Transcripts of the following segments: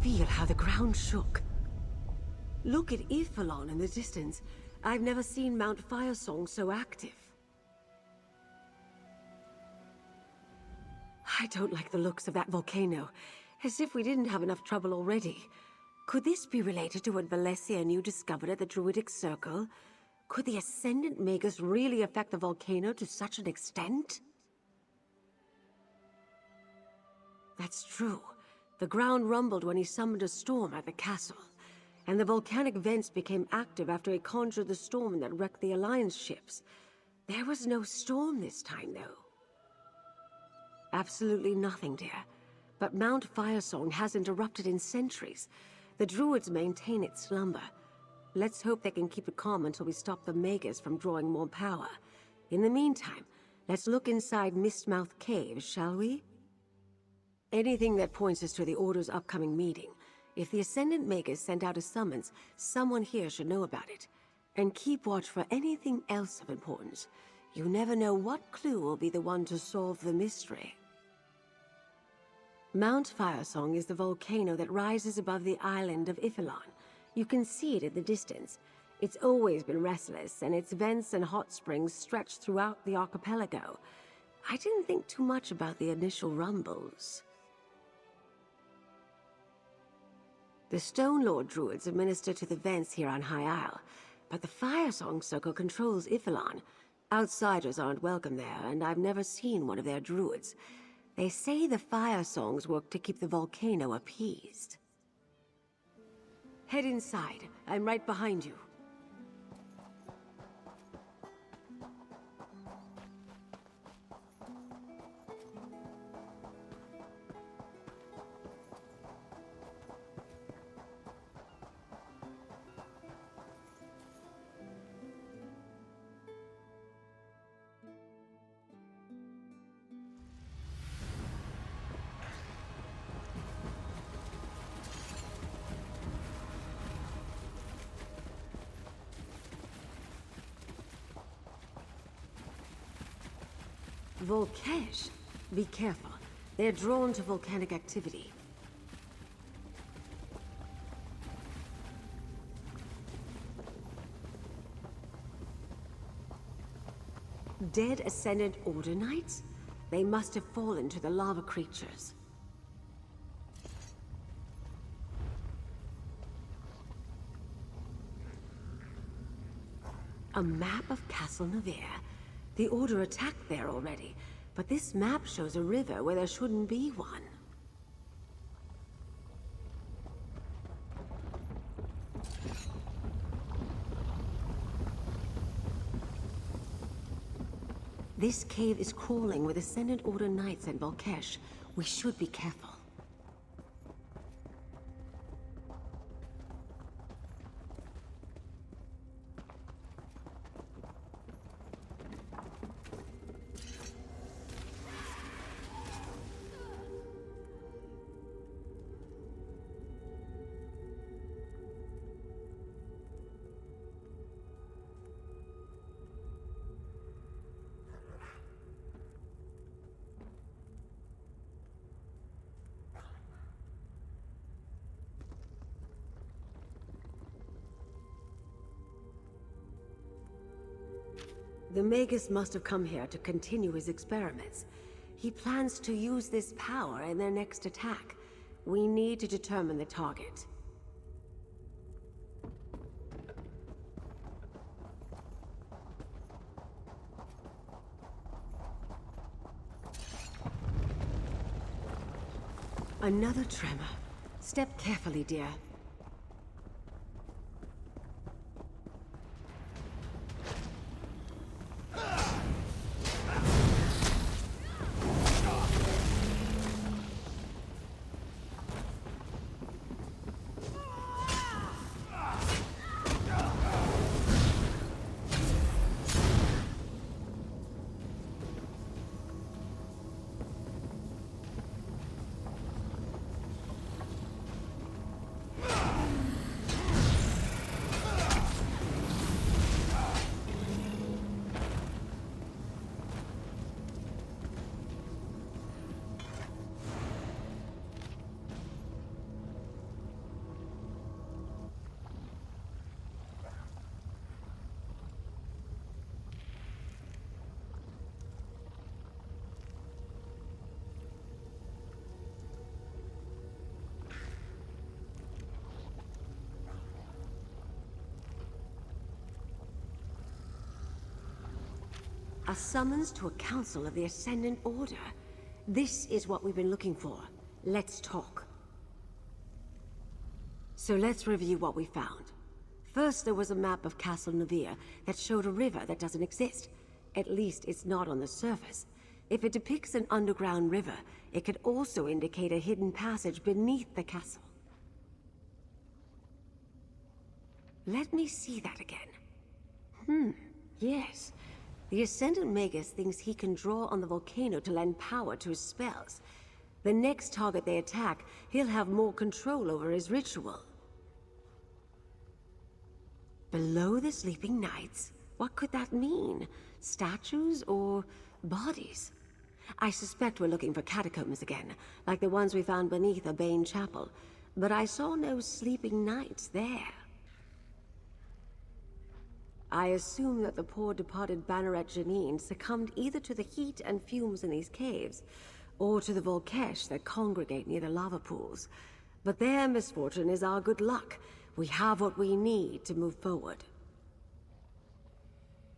feel how the ground shook. Look at Ifalon in the distance. I've never seen Mount Firesong so active. I don't like the looks of that volcano. As if we didn't have enough trouble already. Could this be related to what Valencia and you discovered at the Druidic Circle? Could the Ascendant Magus really affect the volcano to such an extent? That's true. The ground rumbled when he summoned a storm at the castle. And the volcanic vents became active after he conjured the storm that wrecked the Alliance ships. There was no storm this time, though. Absolutely nothing, dear. But Mount Firesong hasn't erupted in centuries. The Druids maintain its slumber. Let's hope they can keep it calm until we stop the Magus from drawing more power. In the meantime, let's look inside Mistmouth Caves, shall we? Anything that points us to the Order's upcoming meeting. If the Ascendant Magus sent out a summons, someone here should know about it. And keep watch for anything else of importance. You never know what clue will be the one to solve the mystery. Mount Firesong is the volcano that rises above the island of Ifalon. You can see it in the distance. It's always been restless, and its vents and hot springs stretch throughout the archipelago. I didn't think too much about the initial rumbles. The Stone Lord Druids administer to the vents here on High Isle, but the Firesong Circle controls Ifalon. Outsiders aren't welcome there, and I've never seen one of their druids. They say the fire songs work to keep the volcano appeased. Head inside. I'm right behind you. Volkesh? Be careful. They're drawn to volcanic activity. Dead Ascendant Order Knights? They must have fallen to the lava creatures. A map of Castle Navarre. The Order attacked there already, but this map shows a river where there shouldn't be one. This cave is crawling with Ascendant Order Knights and Volkesh. We should be careful. The Magus must have come here to continue his experiments. He plans to use this power in their next attack. We need to determine the target. Another tremor. Step carefully, dear. A summons to a council of the Ascendant Order. This is what we've been looking for. Let's talk. So let's review what we found. First, there was a map of Castle Navir that showed a river that doesn't exist. At least it's not on the surface. If it depicts an underground river, it could also indicate a hidden passage beneath the castle. Let me see that again. Yes. The Ascendant Magus thinks he can draw on the volcano to lend power to his spells. The next target they attack, he'll have more control over his ritual. Below the Sleeping Knights? What could that mean? Statues or bodies? I suspect we're looking for catacombs again, like the ones we found beneath a Bane chapel. But I saw no Sleeping Knights there. I assume that the poor departed Banneret Janine succumbed either to the heat and fumes in these caves, or to the Volkesh that congregate near the lava pools. But their misfortune is our good luck. We have what we need to move forward.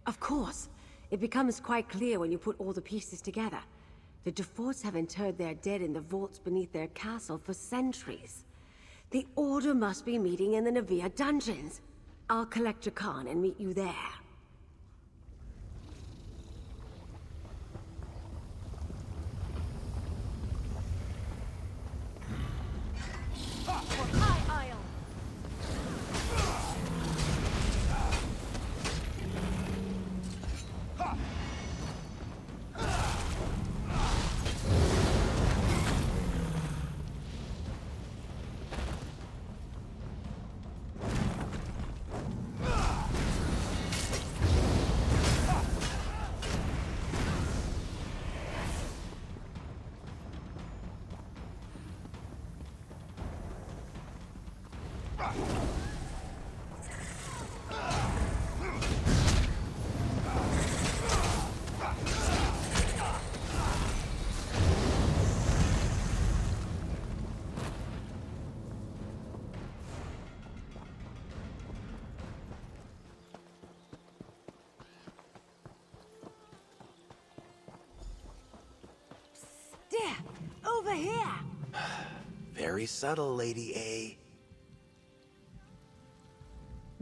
Of course, it becomes quite clear when you put all the pieces together. The Deforts have interred their dead in the vaults beneath their castle for centuries. The Order must be meeting in the Navia dungeons. I'll collect Jakan and meet you there. Over here! Very subtle, Lady A.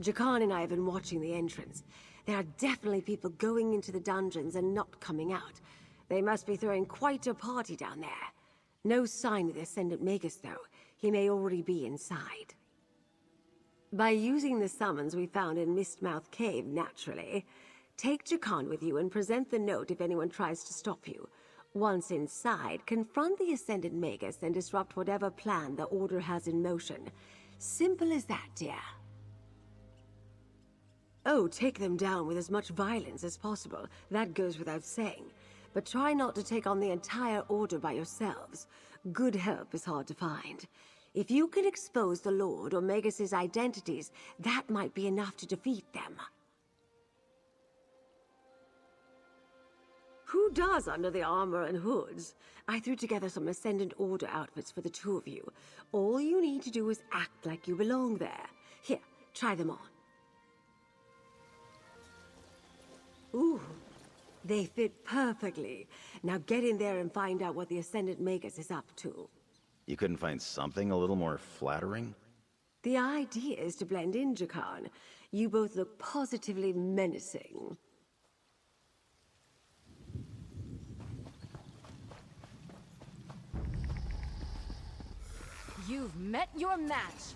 Jakan and I have been watching the entrance. There are definitely people going into the dungeons and not coming out. They must be throwing quite a party down there. No sign of the Ascendant Magus, though. He may already be inside. By using the summons we found in Mistmouth Cave, naturally, take Jakan with you and present the note if anyone tries to stop you. Once inside, confront the Ascendant Magus and disrupt whatever plan the Order has in motion. Simple as that, dear. Oh, take them down with as much violence as possible. That goes without saying. But try not to take on the entire Order by yourselves. Good help is hard to find. If you can expose the Lord or Magus's identities, that might be enough to defeat them. Who does under the armor and hoods? I threw together some Ascendant Order outfits for the two of you. All you need to do is act like you belong there. Here, try them on. Ooh, they fit perfectly. Now get in there and find out what the Ascendant Magus is up to. You couldn't find something a little more flattering? The idea is to blend in, Jakan. You both look positively menacing. You've met your match!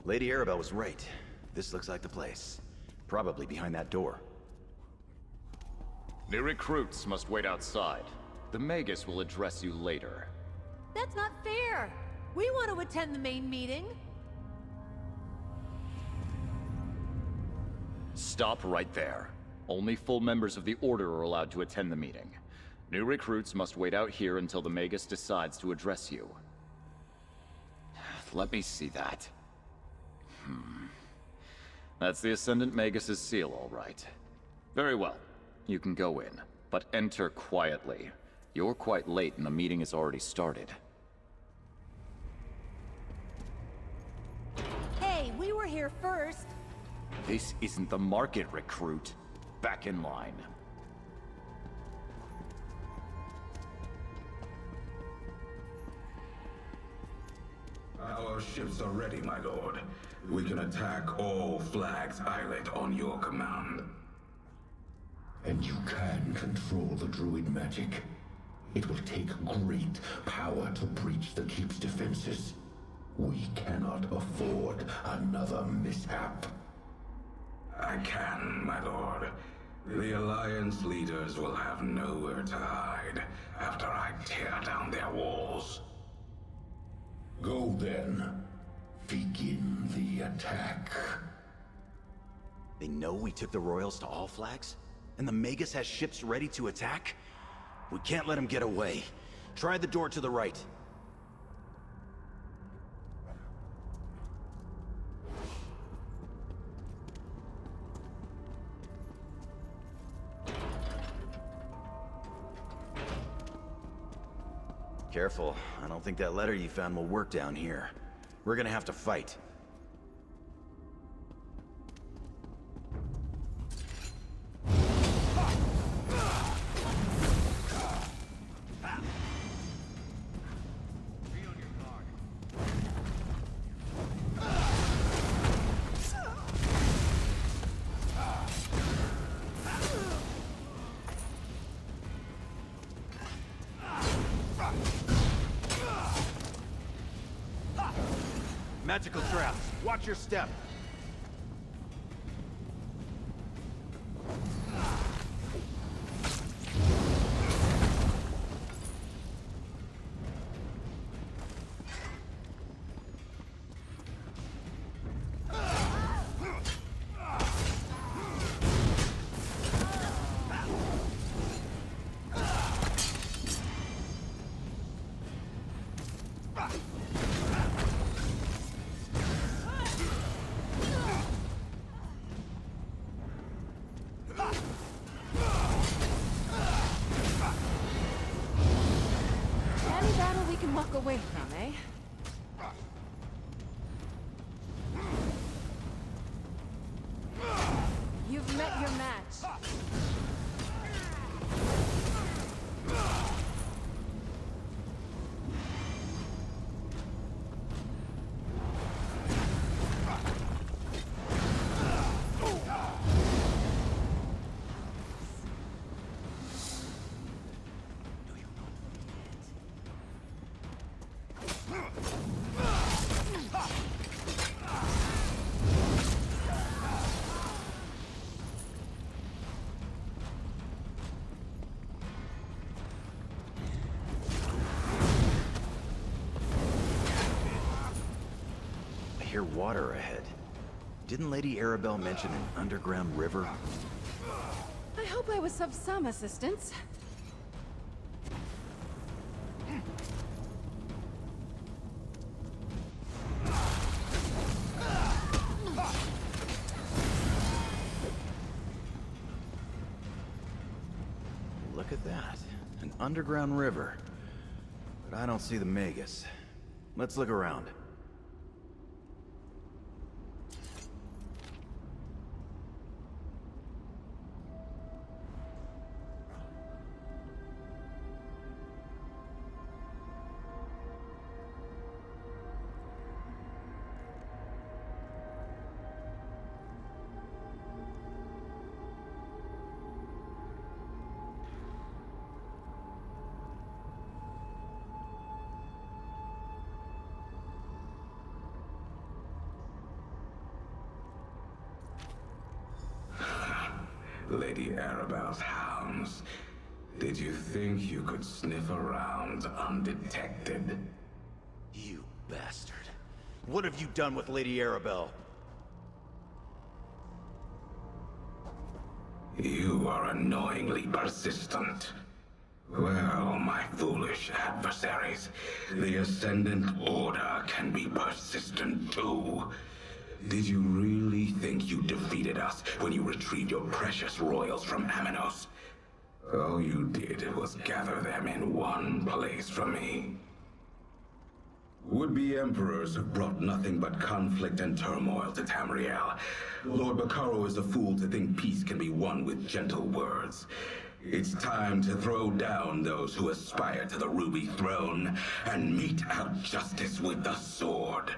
Lady Arabelle was right. This looks like the place. Probably behind that door. New recruits must wait outside. The Magus will address you later. That's not fair! We want to attend the main meeting! Stop right there. Only full members of the Order are allowed to attend the meeting. New recruits must wait out here until the Magus decides to address you. Let me see that. That's the Ascendant Magus's seal, all right. Very well. You can go in, but enter quietly. You're quite late and the meeting has already started. Hey, we were here first. This isn't the market, recruit. Back in line. Our ships are ready, my lord. We can attack all Flag's Islet on your command. And you can control the druid magic. It will take great power to breach the keep's defenses. We cannot afford another mishap. I can, my lord. The Alliance leaders will have nowhere to hide after I tear down their walls. Go then. Begin the attack. They know we took the Royals to all Flags? And the Magus has ships ready to attack? We can't let them get away. Try the door to the right. Careful. I don't think that letter you found will work down here. We're gonna have to fight. Magical traps. Watch your step. Any battle we can walk away from, eh? You've met your match. I hear water ahead. Didn't Lady Arabelle mention an underground river? I hope I was of some assistance. Look at that. An underground river. But I don't see the Magus. Let's look around. Lady Arabelle's hounds. Did you think you could sniff around undetected? You bastard. What have you done with Lady Arabelle? You are annoyingly persistent. Well, my foolish adversaries, the Ascendant Order can be persistent too. Did you really think you defeated us when you retrieved your precious royals from Aminos? All you did was gather them in one place from me. Would-be emperors have brought nothing but conflict and turmoil to Tamriel. Lord Bacaro is a fool to think peace can be won with gentle words. It's time to throw down those who aspire to the Ruby Throne and mete out justice with the sword.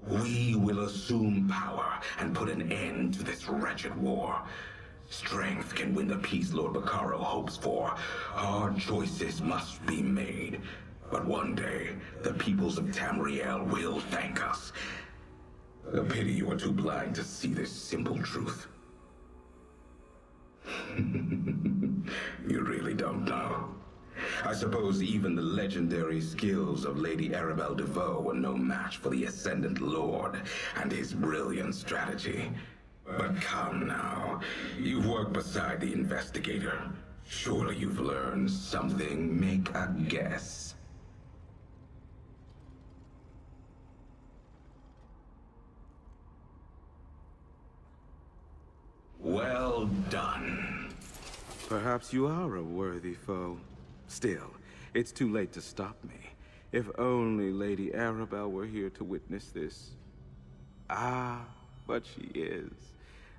We will assume power and put an end to this wretched war. Strength can win the peace Lord Bacaro hopes for. Hard choices must be made. But one day, the peoples of Tamriel will thank us. A pity you are too blind to see this simple truth. You really don't know. I suppose even the legendary skills of Lady Arabelle DeVoe were no match for the Ascendant Lord and his brilliant strategy. But come now, you've worked beside the investigator. Surely you've learned something. Make a guess. Well done. Perhaps you are a worthy foe. Still, it's too late to stop me. If only Lady Arabelle were here to witness this. Ah, but she is.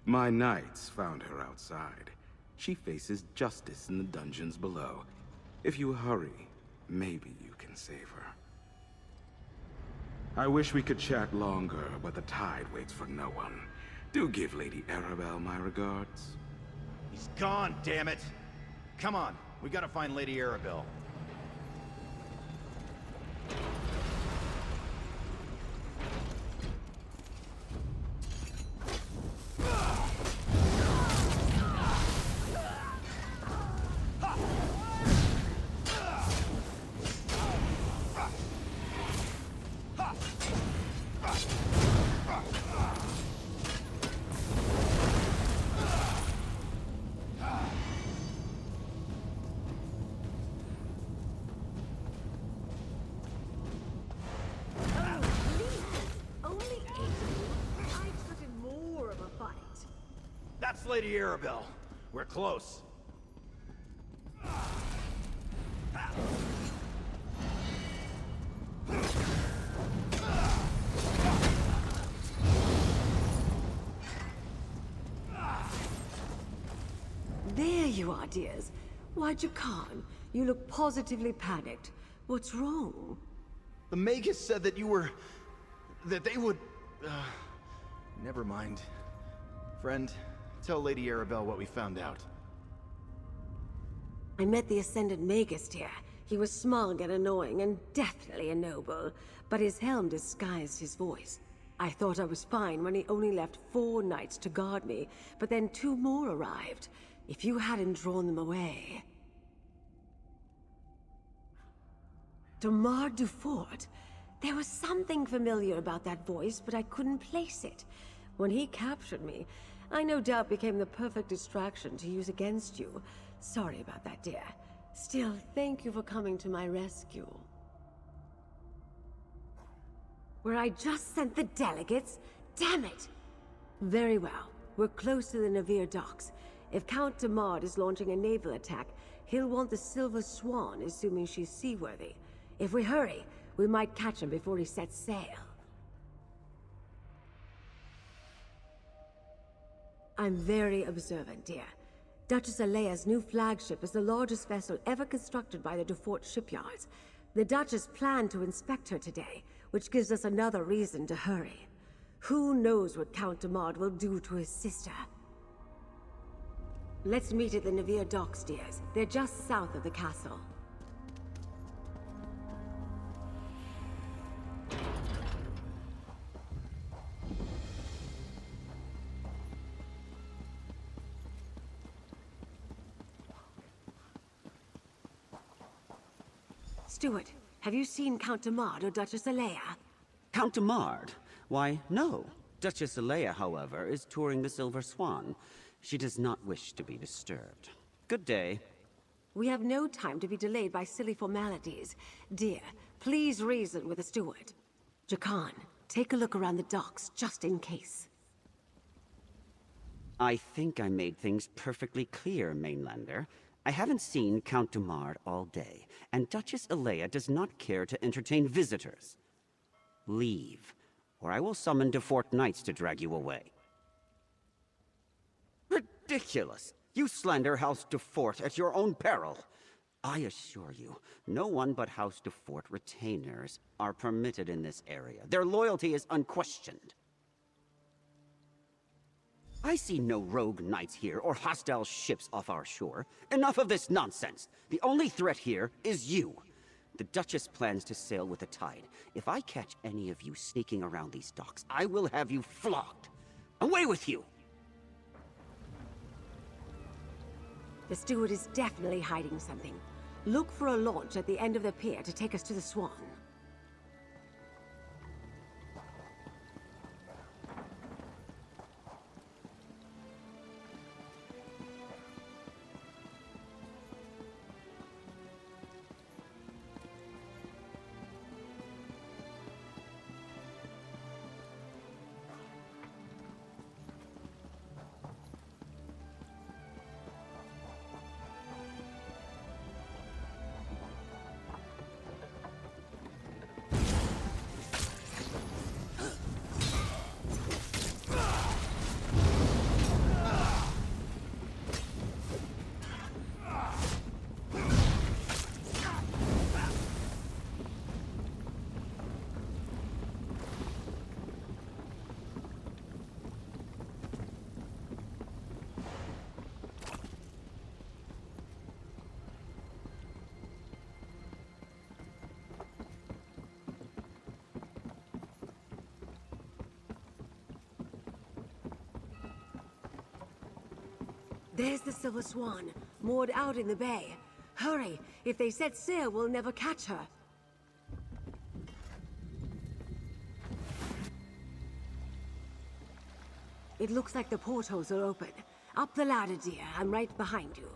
My knights found her outside. She faces justice in the dungeons below. If you hurry, maybe you can save her. I wish we could chat longer, but the tide waits for no one. Do give Lady Arabelle my regards. He's gone, damn it! Come on, we gotta find Lady Arabelle. That's Lady Arabelle. We're close. There you are, dears. Why'd you con? You look positively panicked. What's wrong? The Magus said that you were... that they would... Never mind. Friend, tell Lady Arabelle what we found out. I met the Ascendant Magus here. He was smug and annoying and definitely a noble, but his helm disguised his voice. I thought I was fine when he only left 4 knights to guard me, but then 2 more arrived. If you hadn't drawn them away... Domar Dufort? There was something familiar about that voice, but I couldn't place it. When he captured me, I no doubt became the perfect distraction to use against you. Sorry about that, dear. Still, thank you for coming to my rescue. Where I just sent the delegates? Damn it! Very well. We're close to the Navir docks. If Count Damard is launching a naval attack, he'll want the Silver Swan, assuming she's seaworthy. If we hurry, we might catch him before he sets sail. I'm very observant, dear. Duchess Alea's new flagship is the largest vessel ever constructed by the Dufort shipyards. The Duchess planned to inspect her today, which gives us another reason to hurry. Who knows what Count Damard will do to his sister? Let's meet at the Navir docks, dears. They're just south of the castle. Stuart, have you seen Count Damard or Duchess Alea? Count Damard? Why, no. Duchess Alea, however, is touring the Silver Swan. She does not wish to be disturbed. Good day. We have no time to be delayed by silly formalities. Dear, please reason with the steward. Jakan, take a look around the docks, just in case. I think I made things perfectly clear, Mainlander. I haven't seen Count Dumard all day, and Duchess Alea does not care to entertain visitors. Leave, or I will summon de Fort Knights to drag you away. Ridiculous! You slander House de Fort at your own peril. I assure you, no one but House de Fort retainers are permitted in this area. Their loyalty is unquestioned. I see no rogue knights here or hostile ships off our shore. Enough of this nonsense. The only threat here is you. The Duchess plans to sail with the tide. If I catch any of you sneaking around these docks, I will have you flogged. Away with you! The steward is definitely hiding something. Look for a launch at the end of the pier to take us to the Swan. There's the Silver Swan, moored out in the bay. Hurry! If they set sail, we'll never catch her. It looks like the portholes are open. Up the ladder, dear. I'm right behind you.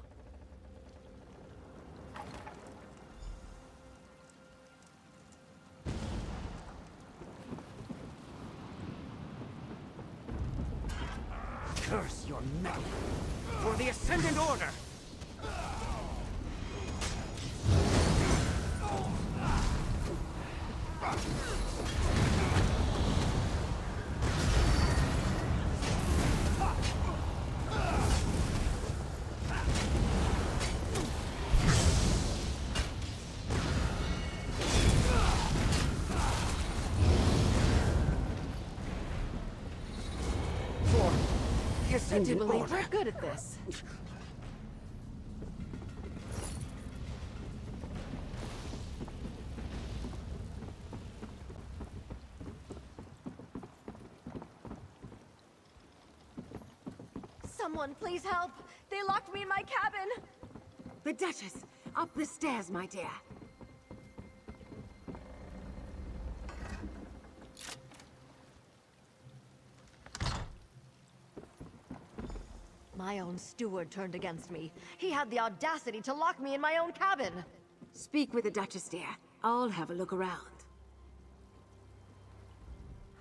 Curse your metal! For the Ascendant Order! I do believe we're good at this. Someone please help! They locked me in my cabin! The Duchess! Up the stairs, my dear. My own steward turned against me. He had the audacity to lock me in my own cabin! Speak with the Duchess, dear. I'll have a look around.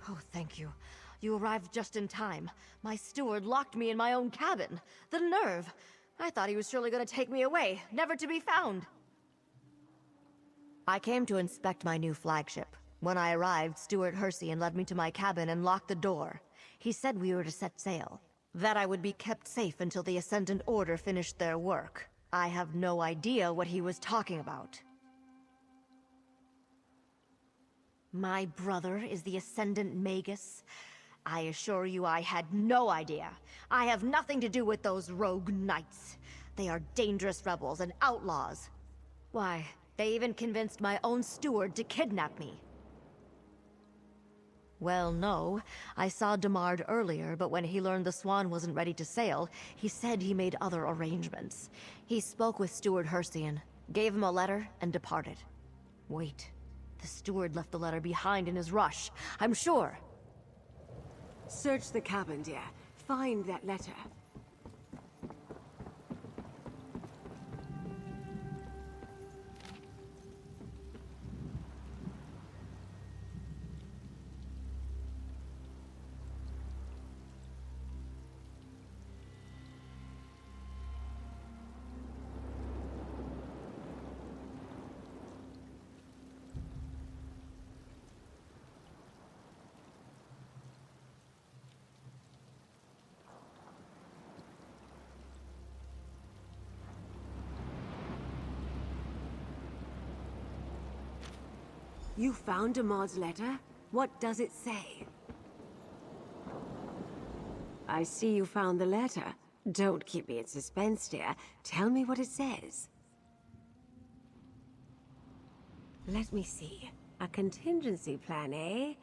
Oh, thank you. You arrived just in time. My steward locked me in my own cabin. The nerve! I thought he was surely going to take me away, never to be found. I came to inspect my new flagship. When I arrived, Steward Hersian led me to my cabin and locked the door. He said we were to set sail. That I would be kept safe until the Ascendant Order finished their work. I have no idea what he was talking about. My brother is the Ascendant Magus? I assure you I had no idea. I have nothing to do with those rogue knights. They are dangerous rebels and outlaws. Why, they even convinced my own steward to kidnap me. Well, no. I saw Dumard earlier, but when he learned the Swan wasn't ready to sail, he said he made other arrangements. He spoke with Steward Hersian, gave him a letter, and departed. Wait. The steward left the letter behind in his rush, I'm sure. Search the cabin, dear. Find that letter. You found Ahmad's letter? What does it say? I see you found the letter. Don't keep me in suspense, dear. Tell me what it says. Let me see. A contingency plan, eh?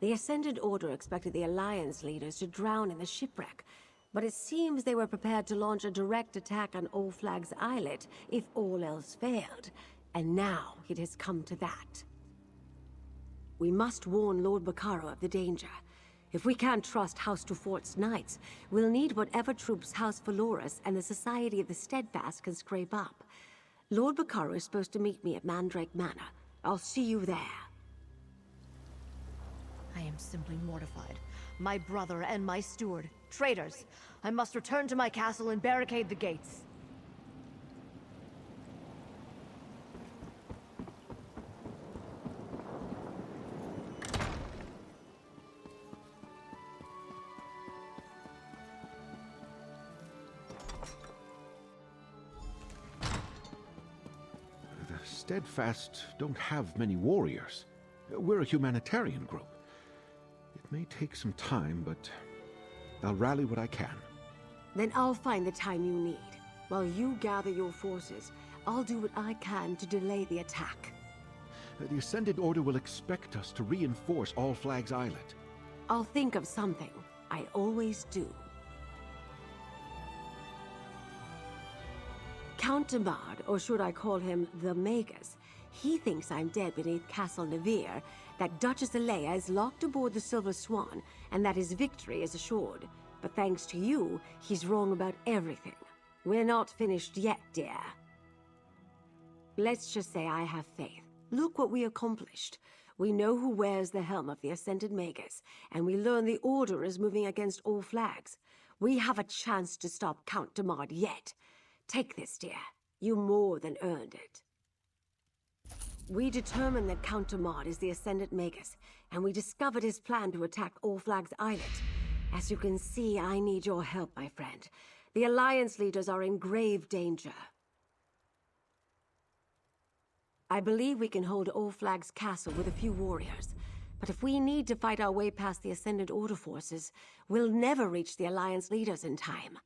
The Ascended Order expected the Alliance leaders to drown in the shipwreck, but it seems they were prepared to launch a direct attack on Old Flag's islet if all else failed. And now it has come to that. We must warn Lord Bacaro of the danger. If we can't trust House Dufort's knights, we'll need whatever troops House Valorous and the Society of the Steadfast can scrape up. Lord Bacaro is supposed to meet me at Mandrake Manor. I'll see you there. I am simply mortified. My brother and my steward, traitors. I must return to my castle and barricade the gates. Steadfast don't have many warriors. We're a humanitarian group. It may take some time, but I'll rally what I can. Then I'll find the time you need. While you gather your forces, I'll do what I can to delay the attack. The Ascended Order will expect us to reinforce All Flags Islet. I'll think of something. I always do. Count Demard, or should I call him the Magus, he thinks I'm dead beneath Castle Nevere, that Duchess Alea is locked aboard the Silver Swan, and that his victory is assured. But thanks to you, he's wrong about everything. We're not finished yet, dear. Let's just say I have faith. Look what we accomplished. We know who wears the helm of the Ascended Magus, and we learn the Order is moving against all flags. We have a chance to stop Count Demard yet. Take this, dear. You more than earned it. We determined that Count Demard is the Ascendant Magus, and we discovered his plan to attack All Flags Islet. As you can see, I need your help, my friend. The Alliance leaders are in grave danger. I believe we can hold All Flags Castle with a few warriors, but if we need to fight our way past the Ascendant Order forces, we'll never reach the Alliance leaders in time.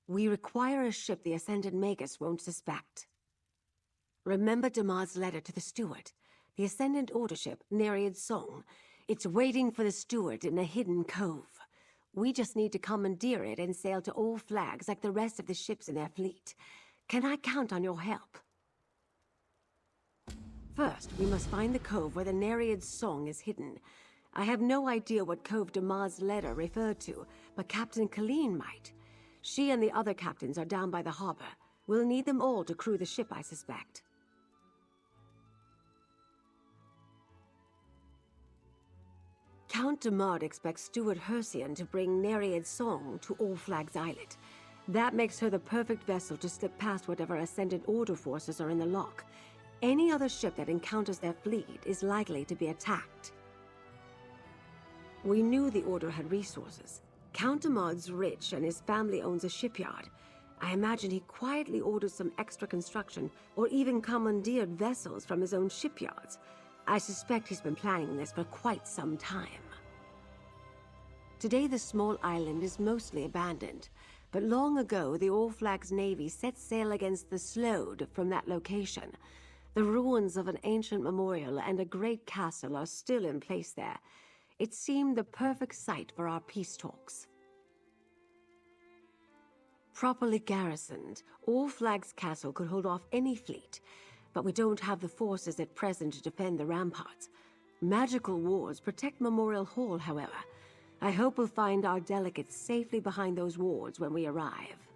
We require a ship the Ascended Magus won't suspect. Remember Demard's letter to the steward? The Ascendant Order ship, Nereid's Song. It's waiting for the steward in a hidden cove. We just need to commandeer it and sail to All Flags like the rest of the ships in their fleet. Can I count on your help? First, we must find the cove where the Nereid's Song is hidden. I have no idea what cove Demard's letter referred to, but Captain Colleen might. She and the other captains are down by the harbor. We'll need them all to crew the ship, I suspect. Count Demard expects Steward Hercian to bring Nereid's Song to All Flags Islet. That makes her the perfect vessel to slip past whatever Ascendant Order forces are in the lock. Any other ship that encounters their fleet is likely to be attacked. We knew the Order had resources. Count Demard's rich and his family owns a shipyard. I imagine he quietly ordered some extra construction or even commandeered vessels from his own shipyards. I suspect he's been planning this for quite some time. Today the small island is mostly abandoned, but long ago the All Flags Navy set sail against the Slode from that location. The ruins of an ancient memorial and a great castle are still in place there. It seemed the perfect site for our peace talks. Properly garrisoned, All Flags Castle could hold off any fleet, but we don't have the forces at present to defend the ramparts. Magical wards protect Memorial Hall, however. I hope we'll find our delegates safely behind those wards when we arrive.